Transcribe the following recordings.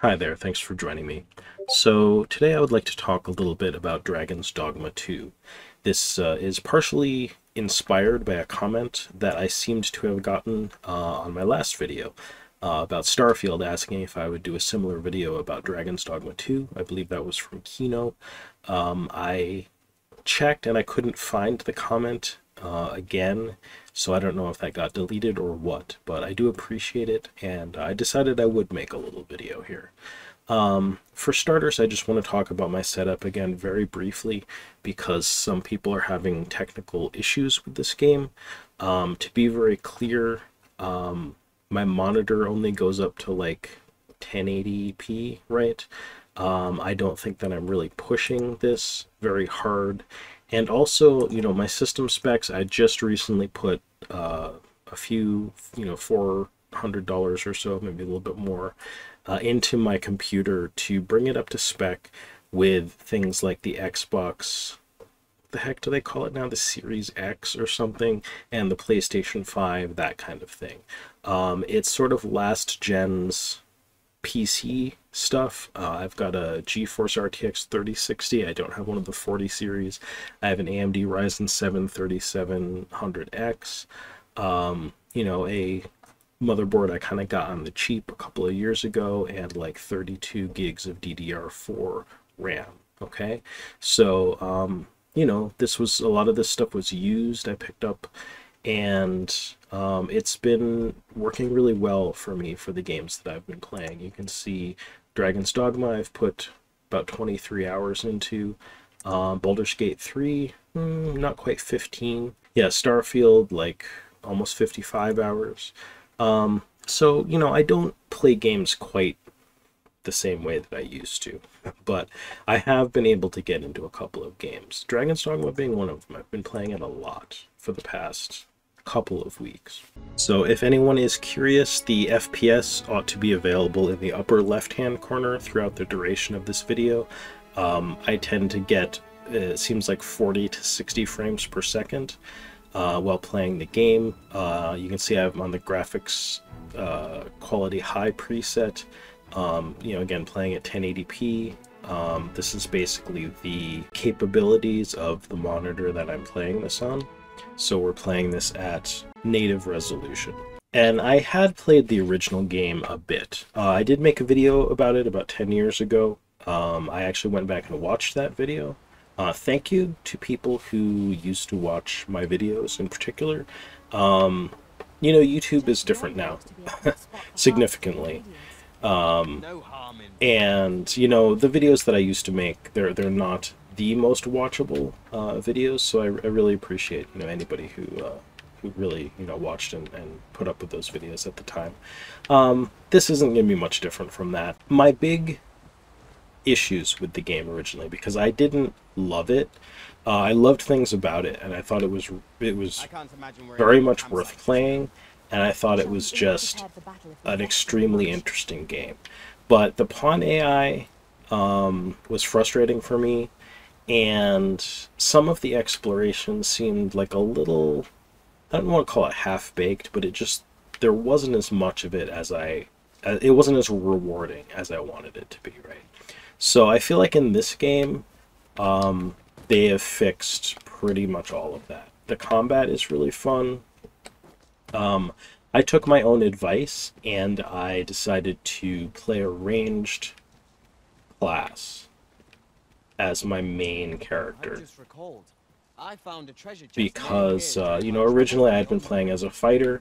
Hi there, thanks for joining me. So today I would like to talk a little bit about Dragon's Dogma 2. This is partially inspired by a comment that I seemed to have gotten on my last video about Starfield, asking if I would do a similar video about Dragon's Dogma 2. I believe that was from Kino. I checked and I couldn't find the comment again, so I don't know if that got deleted or what, but I do appreciate it, and I decided I would make a little video here. For starters, I just want to talk about my setup again very briefly, because some people are having technical issues with this game. To be very clear, my monitor only goes up to like 1080p, right? I don't think that I'm really pushing this very hard. And also, you know, my system specs, I just recently put a few, $400 or so, maybe a little bit more, into my computer to bring it up to spec with things like the Xbox, the heck do they call it now? The Series X or something, and the PlayStation 5, that kind of thing. It's sort of last gen's PC stuff. I've got a GeForce RTX 3060. I don't have one of the 40 series. I have an AMD Ryzen 7 3700X. A motherboard I kind of got on the cheap a couple of years ago, and like 32 gigs of DDR4 RAM. Okay, so this was, a lot of this stuff was used, I picked up, and it's been working really well for me for the games that I've been playing. You can see Dragon's Dogma I've put about 23 hours into. Baldur's Gate 3, not quite 15. Yeah, Starfield, like almost 55 hours. So, I don't play games quite the same way that I used to, but I have been able to get into a couple of games. Dragon's Dogma being one of them. I've been playing it a lot for the past couple of weeks. So if anyone is curious, the FPS ought to be available in the upper left-hand corner throughout the duration of this video. I tend to get, it seems like 40 to 60 frames per second while playing the game. You can see I'm on the graphics quality high preset. Again, playing at 1080p. This is basically the capabilities of the monitor that I'm playing this on. So we're playing this at native resolution. And I had played the original game a bit. I did make a video about it about 10 years ago. I actually went back and watched that video. Thank you to people who used to watch my videos in particular. YouTube is different now, significantly. And the videos that I used to make, they're not the most watchable videos, so I really appreciate anybody who really watched and put up with those videos at the time. This isn't gonna be much different from that. My big issues with the game originally, because I didn't love it. I loved things about it, and I thought it was very much worth playing, and I thought it was just an extremely interesting game. But the pawn AI was frustrating for me, and some of the exploration seemed like a little, I don't want to call it half-baked, but there wasn't as much of it as it wasn't as rewarding as I wanted it to be, right? So I feel like in this game, they have fixed pretty much all of that. The combat is really fun. I took my own advice, and I decided to play a ranged class as my main character. Because, originally I had been playing as a fighter,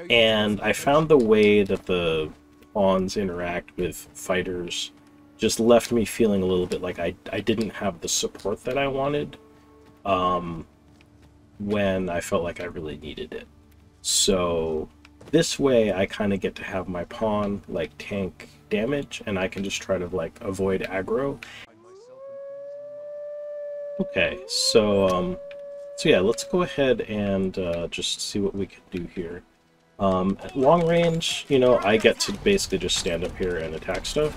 and I found the way that the pawns interact with fighters just left me feeling a little bit like I didn't have the support that I wanted when I felt like I really needed it. So this way I kind of get to have my pawn like tank damage, and I can just try to like avoid aggro. Okay, so yeah, let's go ahead and just see what we can do here. At long range, I get to basically just stand up here and attack stuff,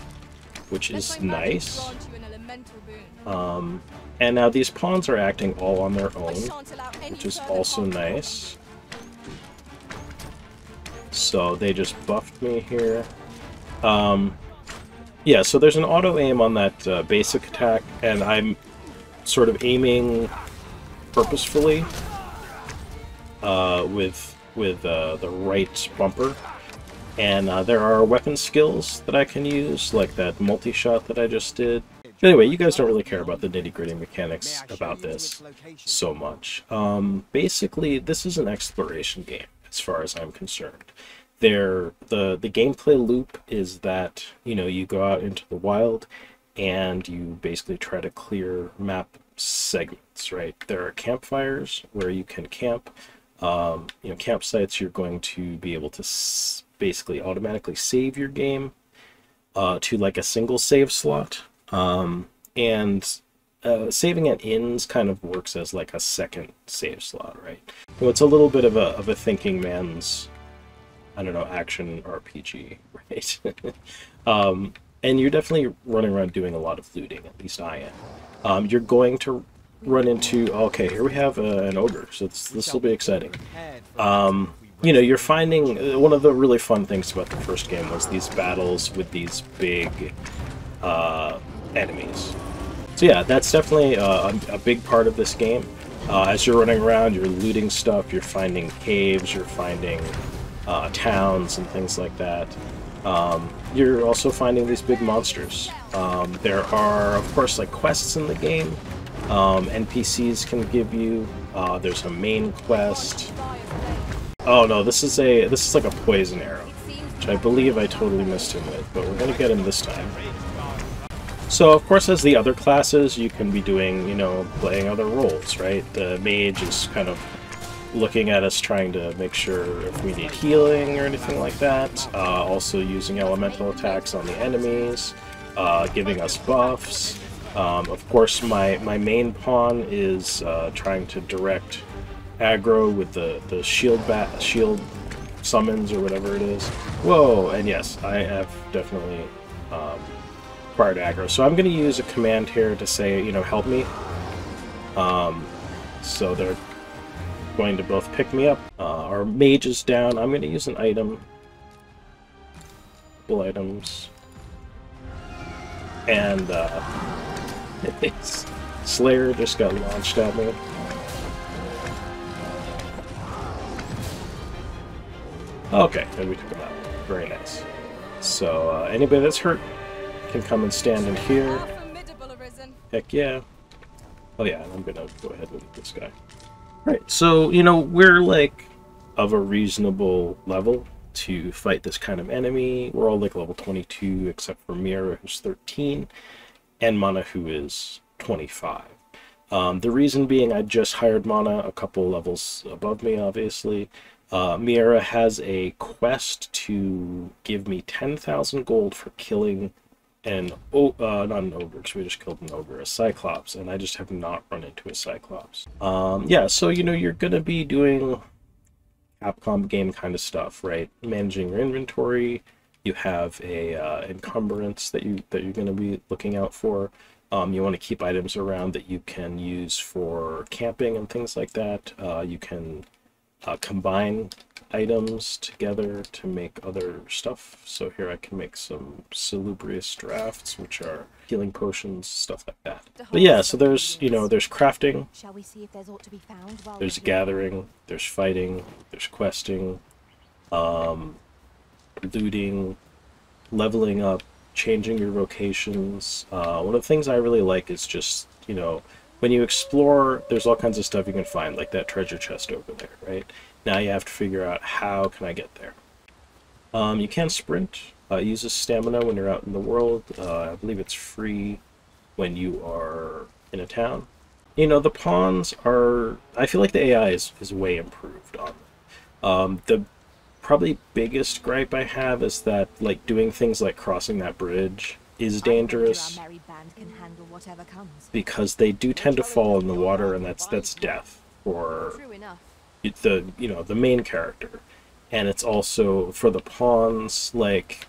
which is nice. And now these pawns are acting all on their own, which is also nice. So they just buffed me here. Yeah, so there's an auto aim on that basic attack, and I'm sort of aiming purposefully with the right bumper. And there are weapon skills that I can use, like that multi-shot that I just did. But anyway, you guys don't really care about the nitty-gritty mechanics about this so much. Basically, this is an exploration game, as far as I'm concerned. The gameplay loop is that, you know, you go out into the wild and you basically try to clear map segments, right? There are campfires where you can camp. You know, campsites, you're going to be able to basically automatically save your game to like a single save slot. And saving at inns kind of works as like a second save slot, right? So it's a little bit of a thinking man's, I don't know, action RPG, right? And you're definitely running around doing a lot of looting, at least I am. You're going to run into, okay, here we have an ogre, so this will be exciting. You know, you're finding, one of the really fun things about the first game was these battles with these big enemies. So yeah, that's definitely a big part of this game. As you're running around, you're looting stuff, you're finding caves, you're finding towns and things like that. You're also finding these big monsters. There are, of course, like quests in the game. NPCs can give you. There's a main quest. Oh no, this is like a poison arrow, which I believe I totally missed him with, but we're gonna get him this time. So of course, as the other classes, you can be doing, you know, playing other roles, right? The mage is kind of looking at us, trying to make sure if we need healing or anything like that. Also using elemental attacks on the enemies, giving us buffs. Of course, my main pawn is trying to direct aggro with the shield summons or whatever it is. Whoa, and yes, I have definitely acquired aggro. So I'm going to use a command here to say, you know, help me. So they're going to both pick me up. Our mage is down. I'm going to use an item. Couple items. And Slayer just got launched at me. Okay, and we took him out. Very nice. So anybody that's hurt can come and stand in here. Heck yeah. Oh yeah, I'm gonna go ahead with this guy. Right, so, you know, we're like of a reasonable level to fight this kind of enemy. We're all like level 22, except for Mira, who's 13, and Mana, who is 25. The reason being, I just hired Mana a couple levels above me, obviously. Mira has a quest to give me 10,000 gold for killing not an ogre, because we just killed an ogre, a cyclops, and I just have not run into a cyclops. Yeah, so, you know, you're gonna be doing Capcom game kind of stuff, right? Managing your inventory. You have a encumbrance that you're gonna be looking out for. You want to keep items around that you can use for camping and things like that. You can combine items together to make other stuff. So here I can make some salubrious drafts, which are healing potions, stuff like that. But yeah, so there's, you know, there's crafting, there's gathering, there's fighting, there's questing, looting, leveling up, changing your vocations. One of the things I really like is just, you know, when you explore, there's all kinds of stuff you can find, like that treasure chest over there, right? Now you have to figure out, how can I get there? You can sprint. Uses stamina when you're out in the world. I believe it's free when you are in a town. You know, the pawns are... I feel like the AI is way improved on them. The probably biggest gripe I have is that, like, doing things like crossing that bridge is dangerous, because they do tend to fall in the water, and that's death for the main character. And it's also for the pawns, like,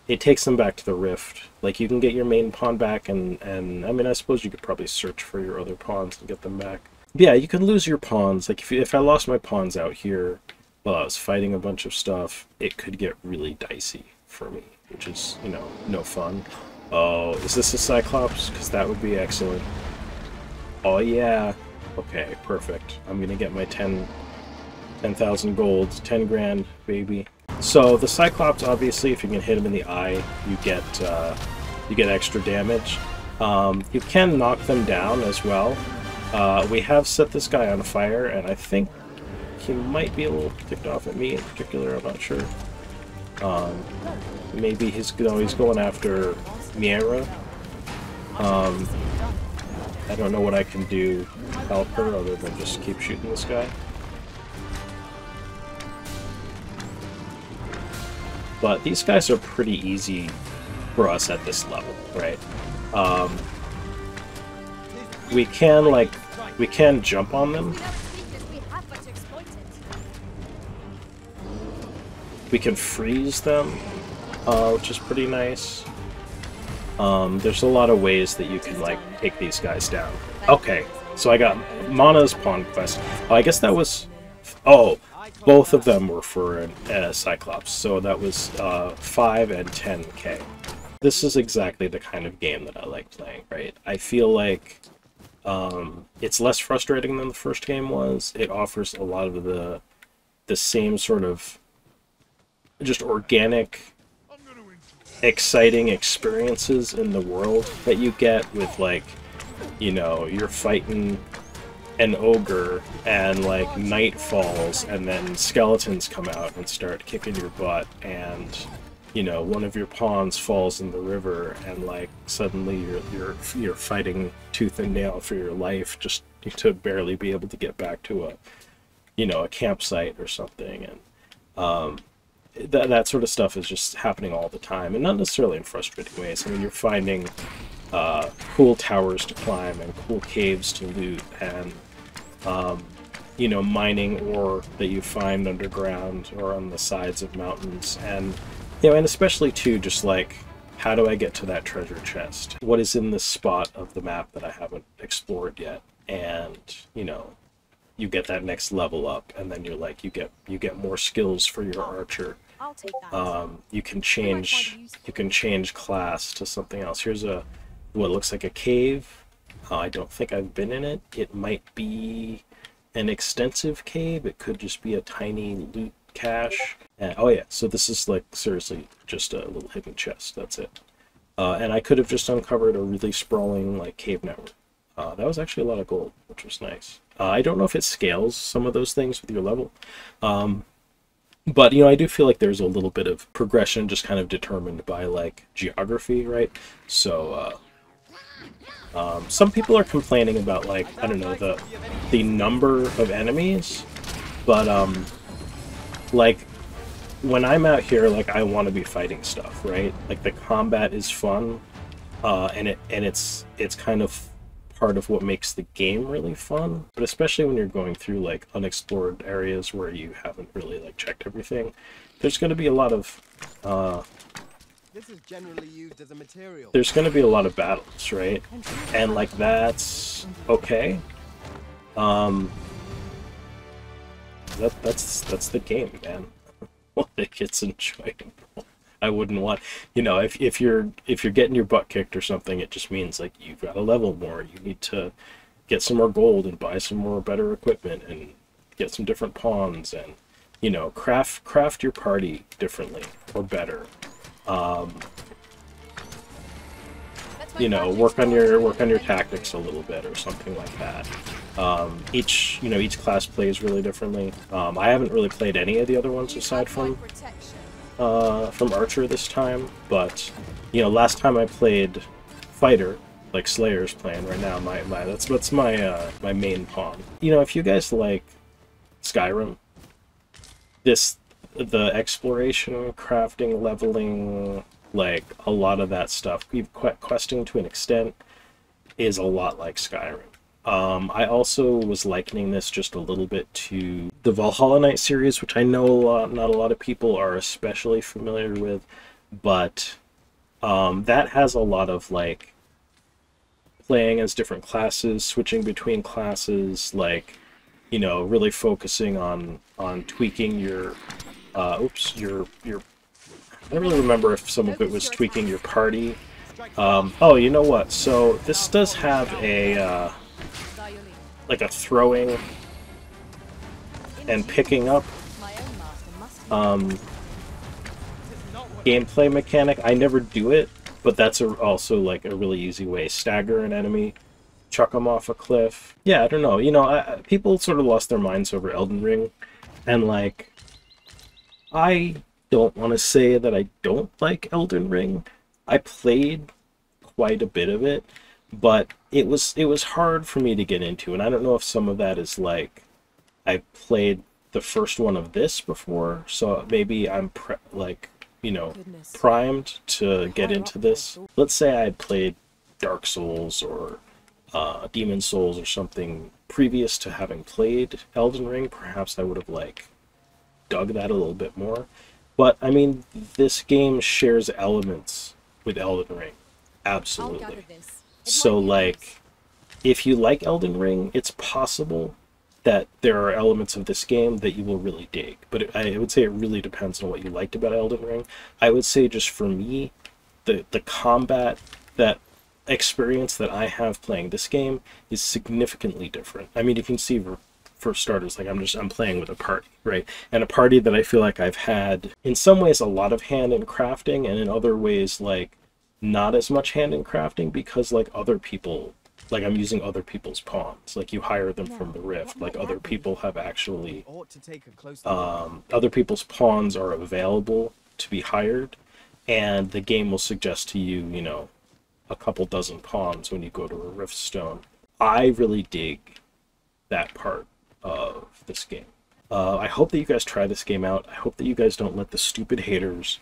it takes them back to the rift. Like, you can get your main pawn back, and I mean, I suppose you could probably search for your other pawns and get them back. But yeah, you can lose your pawns. Like, if I lost my pawns out here while I was fighting a bunch of stuff, it could get really dicey for me, which is, you know, no fun. Oh, is this a Cyclops? Because that would be excellent. Oh yeah. Okay, perfect. I'm gonna get my 10,000 gold, 10 grand, baby. So the Cyclops, obviously, if you can hit him in the eye, you get extra damage. You can knock them down as well. We have set this guy on fire, and I think he might be a little ticked off at me in particular. I'm not sure. Maybe he's going after Miera. I don't know what I can do to help her other than just keep shooting this guy. But these guys are pretty easy for us at this level, right? We can jump on them. We can freeze them, which is pretty nice. There's a lot of ways that you can, like, take these guys down. Okay, so I got Mana's Pawn Quest. Oh, I guess that was... Oh, both of them were for a Cyclops, so that was 5 and 10k. This is exactly the kind of game that I like playing, right? I feel like it's less frustrating than the first game was. It offers a lot of the same sort of just organic, exciting experiences in the world that you get with, like, you know, you're fighting an ogre and, like, night falls and then skeletons come out and start kicking your butt, and, you know, one of your pawns falls in the river and, like, suddenly you're fighting tooth and nail for your life just to barely be able to get back to a, you know, a campsite or something. And that sort of stuff is just happening all the time, and not necessarily in frustrating ways. I mean, you're finding cool towers to climb and cool caves to loot, and you know, mining ore that you find underground or on the sides of mountains, and you know, and especially too, just like, how do I get to that treasure chest? What is in this spot of the map that I haven't explored yet? And you know, you get that next level up, and then you're like, you get more skills for your archer. I'll take that. You can change class to something else. Here's what looks like a cave. I don't think I've been in it. It might be an extensive cave. It could just be a tiny loot cache. Oh yeah, so this is, like, seriously just a little hidden chest. That's it. And I could have just uncovered a really sprawling, like, cave network. That was actually a lot of gold, which was nice. I don't know if it scales some of those things with your level. But, you know, I do feel like there's a little bit of progression just kind of determined by, like, geography, right? So, some people are complaining about, like, I don't know, the number of enemies, but, like, when I'm out here, like, I want to be fighting stuff, right? Like, the combat is fun, and it's kind of part of what makes the game really fun, but especially when you're going through, like, unexplored areas where you haven't really, like, checked everything, there's going to be a lot of this is generally used as a material. There's going to be a lot of battles, right? And, like, that's okay. That's the game, man. Like, it's enjoyable. I wouldn't want, you know, if you're getting your butt kicked or something, it just means, like, you've got to level more. You need to get some more gold and buy some more better equipment and get some different pawns and, you know, craft your party differently or better. You know, work on your tactics a little bit or something like that. Each class plays really differently. I haven't really played any of the other ones aside from Archer this time, but, you know, last time I played Fighter, like Slayer's playing right now, that's my my main pawn. You know, if you guys like Skyrim, the exploration, crafting, leveling, like, a lot of that stuff, questing to an extent, is a lot like Skyrim. I also was likening this just a little bit to the Valhalla Knight series, which I know not a lot of people are especially familiar with, but that has a lot of, like, playing as different classes, switching between classes, like, you know, really focusing on tweaking your I don't really remember if some of it was tweaking your party Oh, you know what? So this does have a like a throwing and picking up gameplay mechanic. I never do it, but that's also like a really easy way. Stagger an enemy, chuck them off a cliff. Yeah, I don't know. You know, people sort of lost their minds over Elden Ring, and like, I don't want to say that I don't like Elden Ring. I played quite a bit of it, but it was hard for me to get into, and I don't know if some of that is like I played the first one of this before, so maybe I'm like, you know, primed to get into this. Let's say I had played Dark Souls or Demon Souls or something previous to having played Elden Ring. Perhaps I would have like dug that a little bit more. But I mean, this game shares elements with Elden Ring, absolutely. So like, if you like Elden Ring, it's possible that there are elements of this game that you will really dig. But I would say it really depends on what you liked about Elden Ring. I would say just for me, the combat that experience that I have playing this game is significantly different. I mean, you can see for starters, like I'm playing with a party, right? And a party that I feel like I've had in some ways a lot of hand in crafting, and in other ways like not as much hand in crafting, because like other people, like I'm using other people's pawns. Like you hire them from the Rift. Like other people have actually, other people's pawns are available to be hired, and the game will suggest to you, you know, a couple dozen pawns when you go to a Rift Stone. I really dig that part of this game. I hope that you guys try this game out. I hope that you guys don't let the stupid haters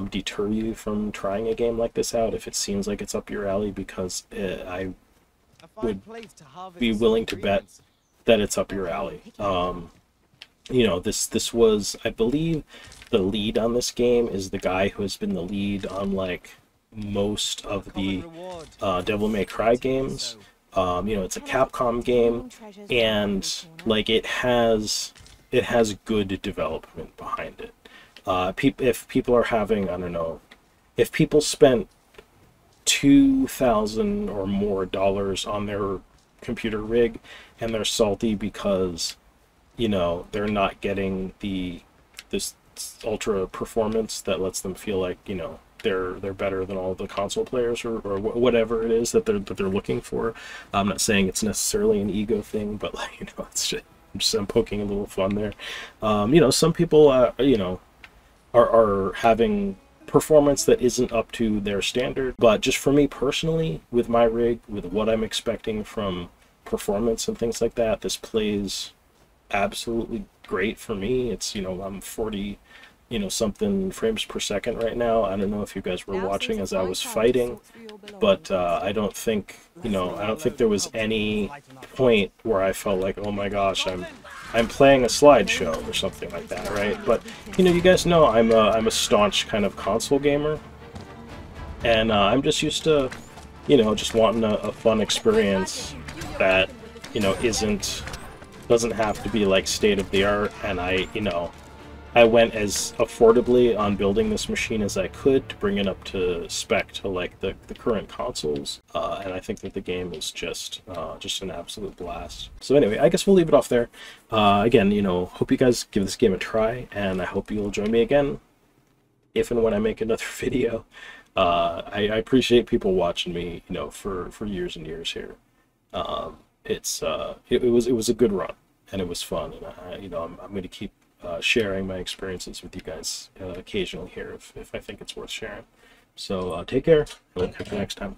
deter you from trying a game like this out if it seems like it's up your alley, because I would be willing to bet that it's up your alley. You know, this was, I believe, the lead on this game is the guy who has been the lead on like most of the Devil May Cry games. You know, it's a Capcom game, and like it has good development behind it. If people are having, I don't know, if people spent $2,000 or more on their computer rig and they're salty because, you know, they're not getting this ultra performance that lets them feel like, you know, they're better than all the console players, or whatever it is that they're looking for. I'm not saying it's necessarily an ego thing, but like, you know, it's just I'm poking a little fun there. You know, some people you know, are having performance that isn't up to their standard, but just for me personally, with my rig, with what I'm expecting from performance and things like that, this plays absolutely great for me. It's, you know, I'm 40, you know, something frames per second right now. I don't know if you guys were watching as I was fighting, but I don't think, you know, I don't think there was any point where I felt like, oh my gosh, I'm playing a slideshow or something like that, right? But, you know, you guys know I'm a staunch kind of console gamer, and I'm just used to, you know, just wanting a fun experience that, you know, doesn't have to be like state of the art. And you know, I went as affordably on building this machine as I could to bring it up to spec to like the current consoles, and I think that the game is just an absolute blast. So anyway, I guess we'll leave it off there. Again, you know, hope you guys give this game a try, and I hope you'll join me again if and when I make another video. I appreciate people watching me, you know, for years and years here. It was a good run, and it was fun, and you know, I'm going to keep sharing my experiences with you guys occasionally here if I think it's worth sharing. So take care, and we'll catch you next time.